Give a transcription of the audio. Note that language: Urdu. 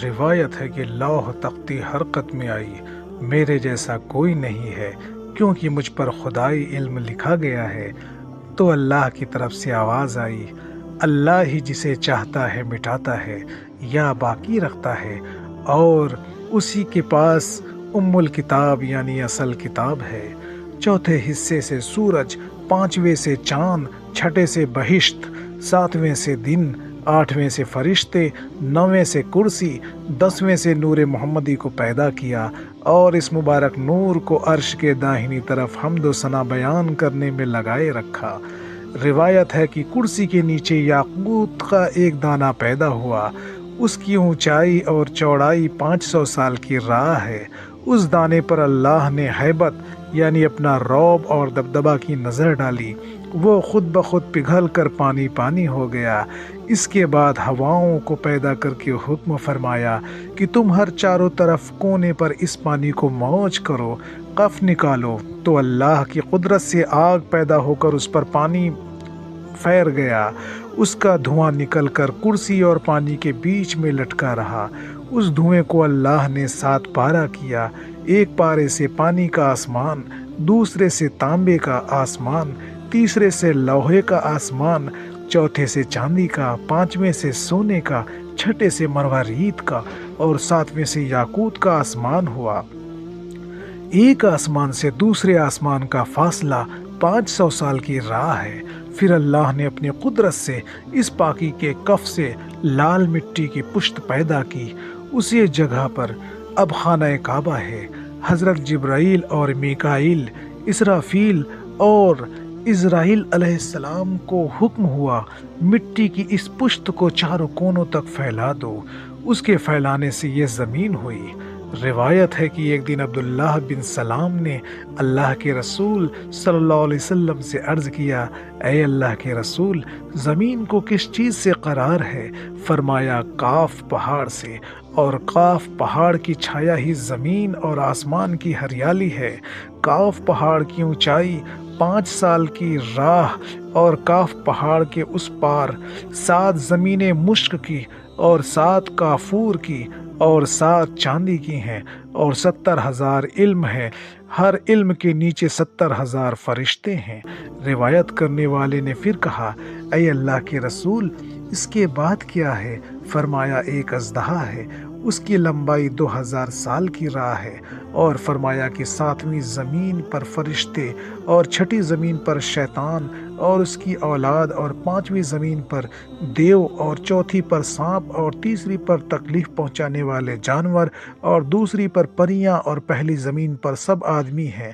روایت ہے کہ لوح تختی حرکت میں آئی، میرے جیسا کوئی نہیں ہے کیونکہ مجھ پر خدائی علم لکھا گیا ہے۔ تو اللہ کی طرف سے آواز آئی، اللہ ہی جسے چاہتا ہے مٹاتا ہے یا باقی رکھتا ہے، اور اسی کے پاس ام الکتاب یعنی اصل کتاب ہے۔ چوتھے حصے سے سورج، پانچویں سے چاند، چھٹے سے بہشت، ساتویں سے دن، آٹھویں سے فرشتے، نویں سے کرسی، دسویں سے نور محمدی کو پیدا کیا اور اس مبارک نور کو عرش کے داہنی طرف حمد و ثنا بیان کرنے میں لگائے رکھا۔ روایت ہے کہ کرسی کے نیچے یاقوت کا ایک دانہ پیدا ہوا، اس کی اونچائی اور چوڑائی 500 سال کی راہ ہے۔ اس دانے پر اللہ نے ہیبت یعنی اپنا رعب اور دبدبہ کی نظر ڈالی، وہ خود بخود پگھل کر پانی پانی ہو گیا۔ اس کے بعد ہواؤں کو پیدا کر کے حکم فرمایا کہ تم ہر چاروں طرف کونے پر اس پانی کو موج کرو، قف نکالو، تو اللہ کی قدرت سے آگ پیدا ہو کر اس پر پانی پھیر گیا۔ اس کا دھواں نکل کر کرسی اور پانی کے بیچ میں لٹکا رہا۔ اس دھوئیں کو اللہ نے 7 پارہ کیا، ایک پارے سے پانی کا آسمان، دوسرے سے تانبے کا آسمان، تیسرے سے لوہے کا آسمان، چوتھے سے چاندی کا، پانچویں سے سونے کا، چھٹے سے مروارید کا اور ساتویں سے یاقوت کا آسمان ہوا۔ ایک آسمان سے دوسرے آسمان کا فاصلہ 500 سال کی راہ ہے۔ پھر اللہ نے اپنی قدرت سے اس پاکی کے کف سے لال مٹی کی پشت پیدا کی۔ اسی جگہ پر اب خانہ کعبہ ہے۔ حضرت جبرائیل اور میکائیل، اسرافیل اور عزرائیل علیہ السلام کو حکم ہوا، مٹی کی اس پشت کو چاروں کونوں تک پھیلا دو۔ اس کے پھیلانے سے یہ زمین ہوئی۔ روایت ہے کہ ایک دن عبداللہ بن سلام نے اللہ کے رسول صلی اللہ علیہ وسلم سے عرض کیا، اے اللہ کے رسول، زمین کو کس چیز سے قرار ہے؟ فرمایا، کاف پہاڑ سے، اور کاف پہاڑ کی چھایا ہی زمین اور آسمان کی ہریالی ہے۔ کاف پہاڑ کی اونچائی 5 سال کی راہ، اور کاف پہاڑ کے اس پار 7 زمینیں مشک کی اور 7 کافور کی اور 7 چاندی کی ہیں، اور 70,000 علم ہیں، ہر علم کے نیچے 70,000 فرشتے ہیں۔ روایت کرنے والے نے پھر کہا، اے اللہ کے رسول، اس کے بعد کیا ہے؟ فرمایا، ایک اژدہا ہے، اس کی لمبائی 2000 سال کی راہ ہے، اور فرمایا کہ 7ویں زمین پر فرشتے، اور 6ٹھی زمین پر شیطان اور اس کی اولاد، اور 5ویں زمین پر دیو، اور 4تھی پر سانپ، اور تیسری پر تکلیف پہنچانے والے جانور، اور دوسری پر پریاں، اور پہلی زمین پر سب آدمی ہیں۔